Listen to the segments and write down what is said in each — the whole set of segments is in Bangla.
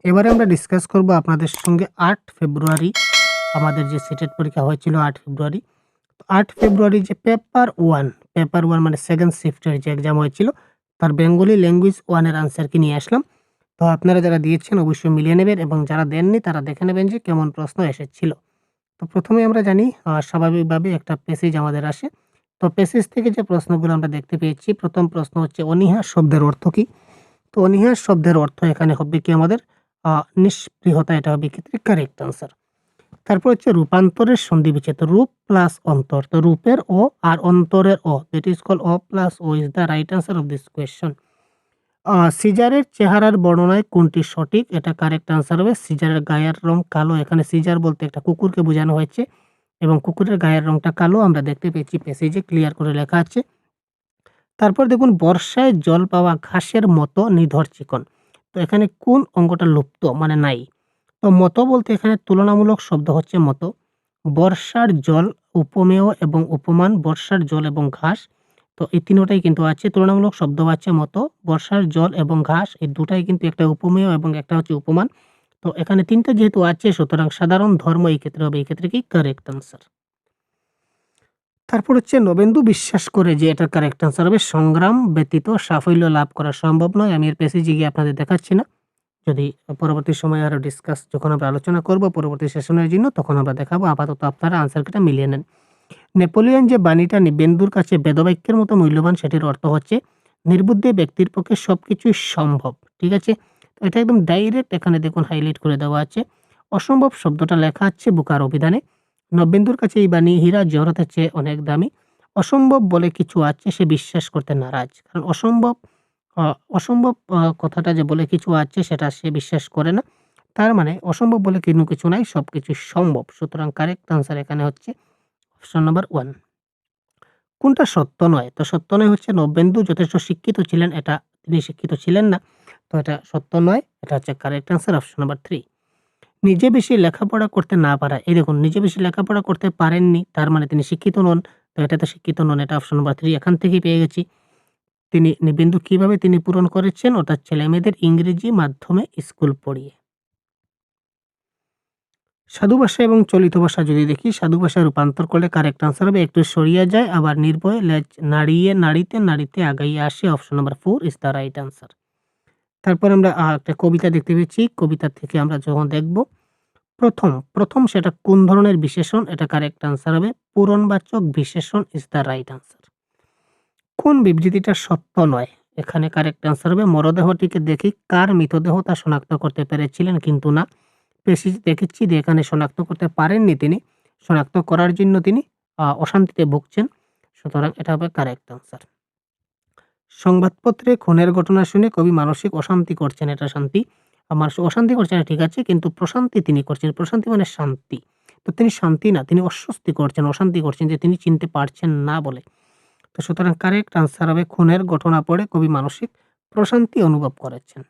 এবারে আমরা ডিসকাস করব আপনাদের সঙ্গে ৮ ফেব্রুয়ারি আমাদের যে সিটেট পরীক্ষা হয়েছিল ৮ ফেব্রুয়ারি। ৮ ফেব্রুয়ারি যে পেপার 1 মানে সেকেন্ড শিফটের যে এক্সাম হয়েছিল তার বেঙ্গলি ল্যাঙ্গুয়েজ 1 এর আনসার কি নিয়ে আসলাম। তো আপনারা যারা দিয়েছেন অবশ্যই মিলিয়ে নেবেন এবং যারা দেননি তারা দেখে নেবেন যে কেমন প্রশ্ন এসেছিল। তো প্রথমে আমরা জানি স্বাভাবিকভাবে একটা প্যাসেজ আমাদের আসে। তো প্যাসেজ থেকে যে প্রশ্নগুলো আমরা দেখতে পেয়েছি, প্রথম প্রশ্ন হচ্ছে অনীহা শব্দের অর্থ কী? তো অনীহা শব্দের অর্থ এখানে হবে কি আমাদের আ নিস্পৃহতা, এটা হবে ক্ষেত্রে কারেক্ট আনসার। তারপর হচ্ছে রূপান্তরের সন্ধিবিচ্ছেদ, রূপ প্লাস অন্তর। তো রূপের অ আর অন্তরের অ, দ্যাট ইজ কল্ড অ প্লাস ও is the right answer of this question. সিজারের চেহারার বর্ণনায় কোনটি সঠিক? এটা কারেক্ট আনসার হবে সিজারের গায়ের রং কালো। এখানে সিজার বলতে একটা কুকুরকে বোঝানো হয়েছে এবং কুকুরের গায়ের রংটা কালো আমরা দেখতে পেয়েছি, প্যাসেজে ক্লিয়ার করে লেখা আছে। তারপর দেখুন বর্ষায় জল পাওয়া ঘাসের মতো নিধর চিকন। তো এখানে কোন অঙ্গটা লুপ্ত মানে নাই? তো মতো বলতে এখানে তুলনামূলক শব্দ হচ্ছে মতো। বর্ষার জল উপমেয় এবং উপমান, বর্ষার জল এবং ঘাস। তো এই তিনোটাই কিন্তু আছে, তুলনামূলক শব্দ আছে মতো, বর্ষার জল এবং ঘাস, এই দুটাই কিন্তু একটা উপমেয় এবং একটা হচ্ছে উপমান। তো এখানে ৩ টা যেহেতু আছে সুতরাং সাধারণ ধর্ম এই ক্ষেত্রে হবে, এই ক্ষেত্রে কি কারেক্ট আনসার। তারপর হচ্ছে নবেন্দু বিশ্বাস করে যে এটার কারেক্ট আনসার হবে সংগ্রাম ব্যতীত সাফল্য লাভ করা সম্ভব নয়। আমি এর পেসেজে গিয়ে আপনাদের দেখাচ্ছি না। যদি পরবর্তী সময়ে আরো ডিসকাস যখন আমরা আলোচনা করব পরবর্তী সেশনের জন্য তখন আমরা দেখাবো। আপাতত আপনারা আনসারটা মিলিয়ে নেন। নেপোলিয়ন যে বাণীটা নিবেন্দুর কাছে বেদবাক্যের মতো মূল্যবান সেটির অর্থ হচ্ছে নির্বুদ্ধি ব্যক্তির পক্ষে সবকিছুই সম্ভব। ঠিক আছে? তো এটা একদম ডাইরেক্ট এখানে দেখুন হাইলাইট করে দেওয়া আছে। অসম্ভব শব্দটা লেখা আছে বুকার অভিধানে। নবেন্দুর কাছে এই বাণী হীরা জহরতের চেয়ে অনেক দামি। অসম্ভব বলে কিছু আছে সে বিশ্বাস করতে নারাজ। কারণ আ অসম্ভব কথাটা যে বলে কিছু আছে সেটা সে বিশ্বাস করে না। তার মানে অসম্ভব বলে কোনো কিছু নাই, সবকিছু সম্ভব। সুতরাং কারেক্ট আনসার এখানে হচ্ছে অপশন নাম্বার 1। কোনটা সত্য নয়? তো সত্য নয় হচ্ছে নবেন্দু যথেষ্ট শিক্ষিত ছিলেন, এটা তিনি শিক্ষিত ছিলেন না। তো এটা সত্য নয়। এটা হচ্ছে কারেক্ট আনসার অপশন নাম্বার 3। নিজে বেশি লেখাপড়া করতে না পারা। এই দেখুন নিজে বেশি লেখাপড়া করতে পারেননি, তার মানে তিনি শিক্ষিত নন। তো এটাতে শিক্ষিত নন, এটা অপশন নাম্বার 3 এখান থেকেই পেয়ে গেছি। তিনি নিবেন্দু কিভাবে তিনি পূরণ করেছেন? অর্থাৎ ছেলেমেয়েদের ইংরেজি মাধ্যমে স্কুল পড়িয়ে। সাধু ভাষা এবং চলিত ভাষা যদি দেখি, সাধু ভাষায় রূপান্তর করলে কারেক্ট আনসার হবে একটু সরিয়া যায়, আবার নির্ভয়ে লেজ নাড়িয়ে নাড়িতে নাড়িতে আগাইয়া আসে। Option number 4 is the right answer. তারপর আমরা একটা কবিতা দেখতে পেয়েছি। কবিতা থেকে আমরা যখন দেখব প্রথম সেটা কোন ধরনের বিশেষণ? এটা কারেক্ট আনসার হবে পূরণবাচক বিশেষণ ইজ দ্য রাইট আনসার। কোন বিবৃতিটা সত্য নয়? এখানে কারেক্ট আনসার হবে মরদেহটিকে দেখি কার মৃতদেহ তা শনাক্ত করতে পেরেছিলেন কিন্তু না। পেশি দেখেছি যে এখানে শনাক্ত করতে পারেননি তিনি। শনাক্ত করার জন্য তিনি অশান্তিতে ভুগছেন। সুতরাং এটা হবে কারেক্ট আনসার। সংবাদপত্রে খুনের ঘটনা শুনে কবি মানসিক অশান্তি করছেন, এটা শান্তি। অশান্তি করছেন ঠিক আছে, কিন্তু প্রশান্তি তিনি করছেন। প্রশান্তি মানে শান্তি। তো তিনি শান্তি না, তিনি অস্বস্তি করছেন, অশান্তি করছেন যে তিনি চিনতে পারছেন না বলে। তো সুতরাং কারেক্ট আনসার হবে খুনের ঘটনা পড়ে কবি মানসিক প্রশান্তি অনুভব করেছেন।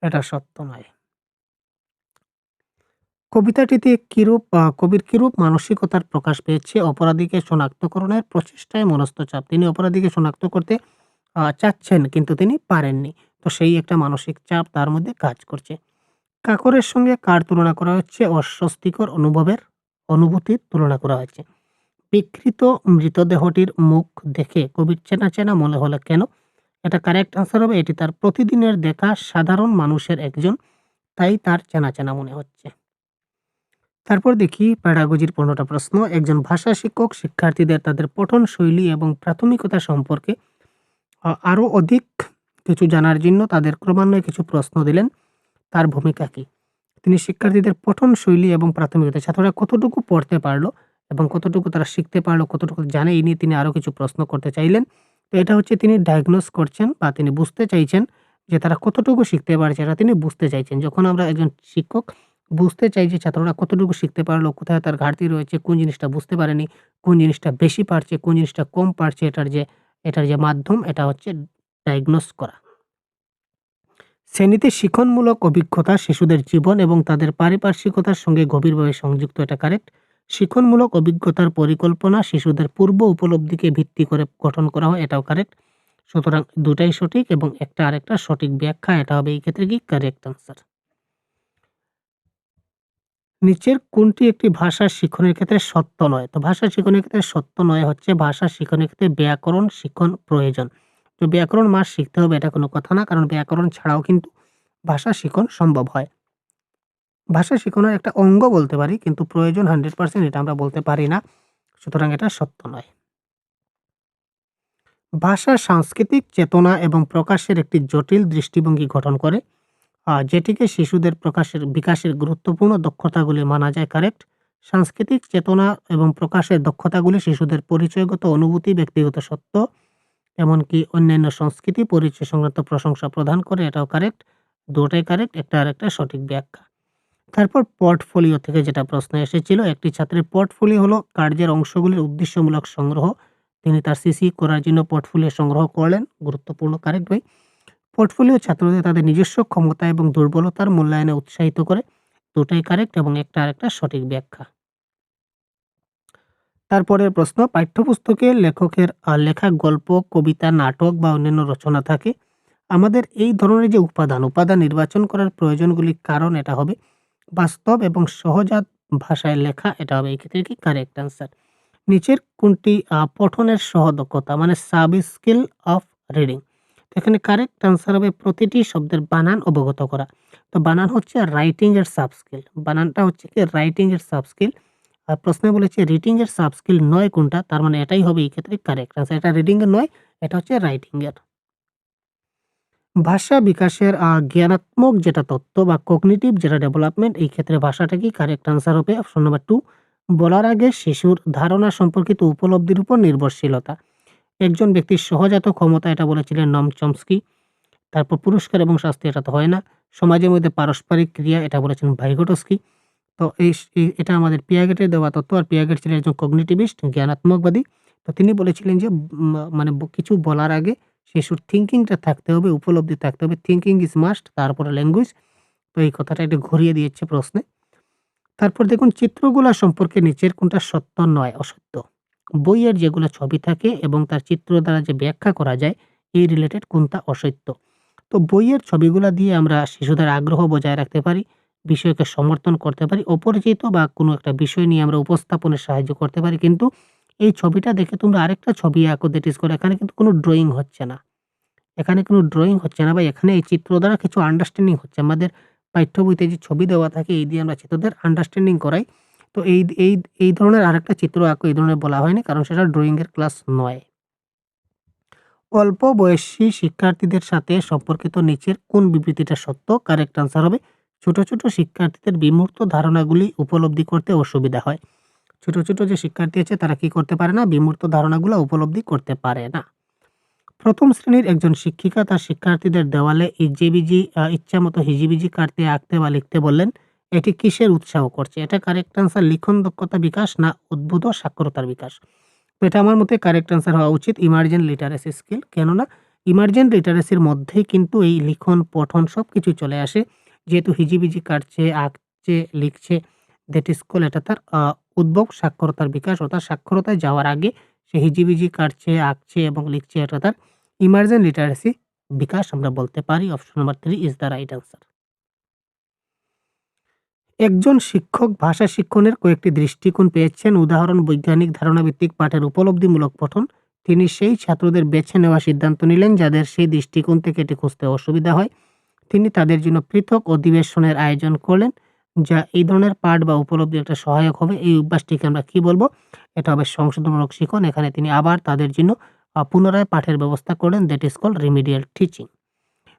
এটা সত্য নয়। কবিতাটিতে কবির কিরূপ মানসিকতার প্রকাশ পেয়েছে? অপরাধীকে শনাক্তকরণের প্রচেষ্টায় মনস্থ চাপ। তিনি অপরাধীকে শনাক্ত করতে চাচ্ছেন কিন্তু তিনি পারেননি। তো সেই একটা মানসিক চাপ তার মধ্যে কাজ করছে। কাকরের সঙ্গে কার তুলনা করা হচ্ছে? অস্বস্তিকর অনুভূতির তুলনা করা হয়েছে। বিকৃত মৃতদেহটির মুখ দেখে কবির চেনা, চেনা মনে হলো কেন? এটা কারেক্ট আনসার হবে এটি তার প্রতিদিনের দেখা সাধারণ মানুষের একজন, তাই তার চেনা, চেনা মনে হচ্ছে। তারপর দেখি প্যাডাগজির ১৫ টা প্রশ্ন। একজন ভাষা শিক্ষক শিক্ষার্থীদের তাদের পঠন শৈলী এবং প্রাথমিকতা সম্পর্কে আরো অধিক কিছু জানার জন্য তাদের ক্রমান্বয়ে কিছু প্রশ্ন দিলেন। তার ভূমিকা কী? তিনি শিক্ষার্থীদের পঠন শৈলী এবং প্রাথমিকতা, ছাত্ররা কতটুকু পড়তে পারলো এবং কতটুকু তারা শিখতে পারলো, কতটুকু জানে, এই নিয়ে তিনি আরো কিছু প্রশ্ন করতে চাইলেন। তো এটা হচ্ছে তিনি ডায়াগনোস করছেন বা তিনি বুঝতে চাইছেন যে তারা কতটুকু শিখতে পারছে, এটা তিনি বুঝতে চাইছেন। যখন আমরা একজন শিক্ষক বুঝতে চাই যে ছাত্ররা কতটুকু শিখতে পারলো, কোথায় তার ঘাটতি রয়েছে, কোন জিনিসটা বুঝতে পারেনি, কোন জিনিসটা বেশি পারছে, কোন জিনিসটা কম পারছে, এটার যে মাধ্যম এটা হচ্ছে ডায়াগনোস করা। শ্রেণীতে শিক্ষণমূলক অভিজ্ঞতা শিশুদের জীবন এবং তাদের পারিপার্শ্বিকতার সঙ্গে গভীরভাবে সংযুক্ত, এটা কারেক্ট। শিক্ষণমূলক অভিজ্ঞতার পরিকল্পনা শিশুদের পূর্ব উপলব্ধিকে ভিত্তি করে গঠন করা হয়, এটাও কারেক্ট। সুতরাং দুটাই সঠিক এবং একটা আরেকটা সঠিক ব্যাখ্যা, এটা হবে এই ক্ষেত্রে কি কারেক্ট আনসার। নিচের কোনটি একটি ভাষা শিখনের ক্ষেত্রে সত্য নয়? তো ভাষা শিখনের ক্ষেত্রে সত্য নয় হচ্ছে ভাষা শিখনের ক্ষেত্রে ব্যাকরণ শিখন প্রয়োজন। তো ব্যাকরণ মাস্ট শিখতে হবে এটা কোনো কথা না, কারণ ব্যাকরণ ছাড়াও কিন্তু ভাষা শিখন সম্ভব হয়। ভাষা শিখনের একটা অঙ্গ বলতে পারি, কিন্তু প্রয়োজন 100% এটা আমরা বলতে পারি না। সুতরাং এটা সত্য নয়। ভাষা সাংস্কৃতিক চেতনা এবং প্রকাশের একটি জটিল দৃষ্টিভঙ্গি গঠন করে, যেটিকে শিশুদের বিকাশের গুরুত্বপূর্ণ দক্ষতাগুলি মানা যায় কারেক্ট। সাংস্কৃতিক চেতনা এবং প্রকাশের দক্ষতাগুলি শিশুদের পরিচয়গত অনুভূতি, ব্যক্তিগত সত্য, এমনকি অন্যান্য সংস্কৃতি পরিচয় সংক্রান্ত প্রশংসা প্রদান করে, এটাও কারেক্ট। দুটোই কারেক্ট, একটা আরেকটা সঠিক ব্যাখ্যা। তারপর পোর্টফোলিও থেকে যেটা প্রশ্ন এসেছিল, একটি ছাত্রের পোর্টফোলিও হলো কার্যের অংশগুলির উদ্দেশ্যমূলক সংগ্রহ। তিনি তার সিসি করার জন্য পোর্টফোলিও সংগ্রহ করলেন, গুরুত্বপূর্ণ, কারেক্ট ভাই। পোর্টফোলিও ছাত্রদের তাদের নিজস্ব ক্ষমতা এবং দুর্বলতার মূল্যায়নে উৎসাহিত করে, দুটাই কারেক্ট এবং একটা আরেকটা সঠিক ব্যাখ্যা। তারপরের প্রশ্ন, পাঠ্যপুস্তকে লেখকের লেখা গল্প, কবিতা, নাটক বা অন্যান্য রচনা থাকে। আমাদের এই ধরনের যে উপাদান নির্বাচন করার প্রয়োজনগুলির কারণ, এটা হবে বাস্তব এবং সহজাত ভাষায় লেখা, এটা হবে এই ক্ষেত্রে কি কারেক্ট আনসার। নিচের কোনটি পঠনের সহদক্ষতা মানে সাব স্কিল অফ রিডিং? এখানে কারেক্ট আনসার হবে প্রতিটি শব্দের বানান অবগত করা। তো বানান হচ্ছে রাইটিং এর সাব স্কিল, বানানটা হচ্ছে কি রাইটিং এর সাব স্কিল। আর প্রশ্নে বলেছে রিডিং এর সাব স্কিল নয় কোনটা, তার মানে এটাই হবে এই ক্ষেত্রে কারেক্ট আনসার। এটা রিডিং এর নয়, এটা হচ্ছে রাইটিং এর। ভাষা বিকাশের জ্ঞানাত্মক যেটা তত্ত্ব বা কগনিটিভ যেটা ডেভেলপমেন্ট, এই ক্ষেত্রে ভাষাটা কি কারেক্ট আনসার হবে অপশন নাম্বার 2। বলার আগে শিশুর ধারণা সম্পর্কিত উপলব্ধির উপর নির্ভরশীলতা। একজন ব্যক্তির সহজাত ক্ষমতা, এটা বলেছিলেন নম চমস্কি। তারপর পুরস্কার এবং শাস্তি, এটা তো হয় না। সমাজের মধ্যে পারস্পরিক ক্রিয়া, এটা বলেছেন ভাইগোটস্কি। তো এটা আমাদের পিয়াগেটের দেওয়া তত্ত্ব। আর পিয়াগেট ছিলেন একজন কগনিটিভিস্ট, জ্ঞানাত্মকবাদী। তো তিনি বলেছিলেন যে মানে কিছু বলার আগে শিশুর থিংকিংটা থাকতে হবে, উপলব্ধি থাকতে হবে। থিংকিং ইজ মাস্ট, তারপরে ল্যাঙ্গুয়েজ। তো এই কথাটা একটু ঘুরিয়ে দিয়েছে প্রশ্নে। তারপর দেখুন, চিত্রগুলা সম্পর্কে নিচের কোনটা সত্য নয় অসত্য? বইয়ের যেগুলো ছবি থাকে এবং তার চিত্র দ্বারা যে ব্যাখ্যা করা যায়, এই রিলেটেড কোনটা অসত্য? তো বইয়ের ছবিগুলা দিয়ে আমরা শিশুদের আগ্রহ বজায় রাখতে পারি, বিষয়কে সমর্থন করতে পারি, অপরিচিত বা কোনো একটা বিষয় নিয়ে আমরা উপস্থাপনে সাহায্য করতে পারি। কিন্তু এই ছবিটা দেখে তোমরা আরেকটা ছবি আঁকো, দ্যাট ইজ করে, এখানে কিন্তু কোনো ড্রয়িং হচ্ছে না। এখানে কোনো ড্রয়িং হচ্ছে না বা এখানে এই চিত্র দ্বারা কিছু আন্ডারস্ট্যান্ডিং হচ্ছে। আমাদের পাঠ্য বইতে যে ছবি দেওয়া থাকে, এই দিয়ে আমরা চিত্রদের আন্ডারস্ট্যান্ডিং করাই। তো এই এই এই ধরনের আরেকটা চিত্র আঁকো, এই ধরনের বলা হয়নি, কারণ সেটা ড্রয়িং এর ক্লাস নয়। অল্প বয়সী শিক্ষার্থীদের সাথে সম্পর্কিত নিচের কোন বিবৃতিটা সত্য? কারেক্ট আনসার হবে ছোট, ছোট শিক্ষার্থীদের বিমূর্ত ধারণাগুলি উপলব্ধি করতে অসুবিধা হয়। ছোট, ছোট যে শিক্ষার্থী আছে তারা কি করতে পারে না? বিমূর্ত ধারণাগুলো উপলব্ধি করতে পারে না। প্রথম শ্রেণীর একজন শিক্ষিকা তার শিক্ষার্থীদের দেওয়ালে ইজিবিজি ইচ্ছামতো হিজিবিজি কাটতে, আঁকতে বা লিখতে বললেন। এটি কিসের উৎসাহ করছে? এটা কারেক্ট আনসার লিখন দক্ষতা বিকাশ না উদ্ভূত সাক্ষরতার বিকাশ? তো এটা আমার মতে কারেক্ট আনসার হওয়া উচিত ইমার্জেন্ট লিটারেসি স্কিল। কেননা ইমার্জেন্ট লিটারেসির মধ্যেই কিন্তু এই লিখন, পঠন সবকিছু চলে আসে। যেহেতু হিজিবিজি কাটছে, আঁকছে, লিখছে, দ্যাট ইজ কল, এটা তার উদ্ভব সাক্ষরতার বিকাশ, অর্থাৎ সাক্ষরতায় যাওয়ার আগে সে হিজিবিজি কাটছে, আঁকছে এবং লিখছে, এটা তার ইমার্জেন্ট লিটারেসি বিকাশ আমরা বলতে পারি। Option number 3 is the right answer. একজন শিক্ষক ভাষা শিক্ষণের কয়েকটি দৃষ্টিকোণ পেয়েছেন। উদাহরণ, বৈজ্ঞানিক ধারণাভিত্তিক পাঠের উপলব্ধিমূলক পঠন। তিনি সেই ছাত্রদের বেছে নেওয়ার সিদ্ধান্ত নিলেন যাদের সেই দৃষ্টিকোণ থেকে এটি খুঁজতে অসুবিধা হয়। তিনি তাদের জন্য পৃথক অধিবেশনের আয়োজন করলেন, যা এই ধরনের পাঠ বা উপলব্ধি একটা সহায়ক হবে। এই অভ্যাসটিকে আমরা কি বলবো? এটা হবে সংশোধনমূলক শিখন। এখানে তিনি আবার তাদের জন্য পুনরায় পাঠের ব্যবস্থা করলেন, that is called remedial teaching.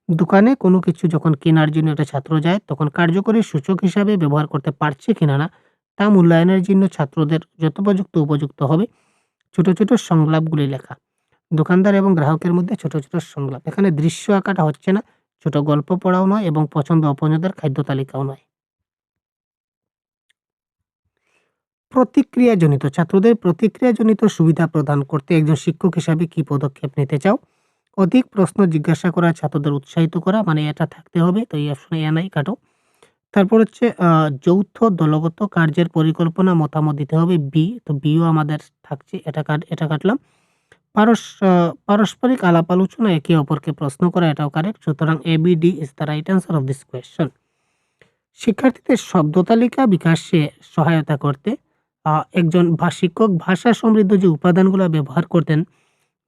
দোকানে কোনো কিছু যখন কেনার জন্য একটা ছাত্র যায়, তখন কার্যকরী সূচক হিসাবে ব্যবহার করতে পারছে কিনা না তা মূল্যায়নের জন্য ছাত্রদের যথোপযুক্ত উপযুক্ত হবে ছোট, ছোট সংলাপগুলি লেখা। দোকানদার এবং গ্রাহকের মধ্যে ছোট, ছোট সংলাপ। এখানে দৃশ্য আঁকাটা হচ্ছে না, ছোট গল্প পড়াও নয় এবং পছন্দ অপছন্দের খাদ্য তালিকাও নয়। প্রতিক্রিয়াজনিত, ছাত্রদের প্রতিক্রিয়াজনিত সুবিধা প্রদান করতে একজন শিক্ষক হিসাবে কি পদক্ষেপ নিতে চাও? অধিক প্রশ্ন জিজ্ঞাসা করা, ছাত্রদের উৎসাহিত করা, মানে এটা থাকতে হবে। তো এই অপশনে এ নাই, কাটো। তারপর হচ্ছে যৌথ দলগত কার্যের পরিকল্পনা মতামত দিতে হবে, বি। তো বিও আমাদের থাকছে, এটা কাটলাম। পারস্পরিক আলাপ আলোচনা, একে অপরকে প্রশ্ন করা, এটাও কারেক্ট। সুতরাং ABD is the right answer of this question. শিক্ষার্থীদের শব্দ তালিকা বিকাশে সহায়তা করতে একজন শিক্ষক ভাষা সমৃদ্ধ যে উপাদানগুলো ব্যবহার করতেন,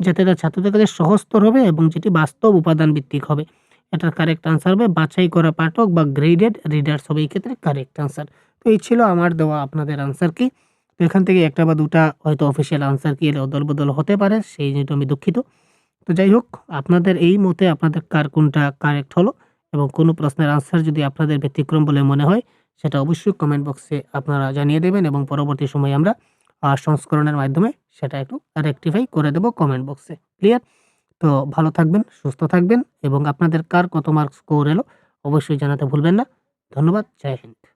যাতে তার ছাত্রদের কাছে সহজতর হবে এবং যেটি বাস্তব উপাদান ভিত্তিক হবে। এটার কারেক্ট আনসার হবে বাছাই করা পাঠক বা গ্রেডেড রিডার্স হবে এই ক্ষেত্রে কারেক্ট আনসার। তো এই ছিল আমার দেওয়া আপনাদের আনসার কি। তো এখান থেকে একটা বা দুটা হয়তো অফিসিয়াল আনসার কি এর অদল বদল হতে পারে, সেই জন্য আমি দুঃখিত। তো যাই হোক, আপনাদের এই মতে আপনাদের কার কোনটা কারেক্ট হলো এবং কোনো প্রশ্নের আনসার যদি আপনাদের ব্যতিক্রম বলে মনে হয়, সেটা অবশ্যই কমেন্ট বক্সে আপনারা জানিয়ে দেবেন এবং পরবর্তী সময়ে আমরা সংস্করণের মাধ্যমে সেটা একটু রেকটিফাই করে দেব কমেন্ট বক্সে। ক্লিয়ার? তো ভালো থাকবেন, সুস্থ থাকবেন এবং আপনাদের কার কত মার্কস স্কোর এলো অবশ্যই জানাতে ভুলবেন না। ধন্যবাদ। জয় হিন্দ।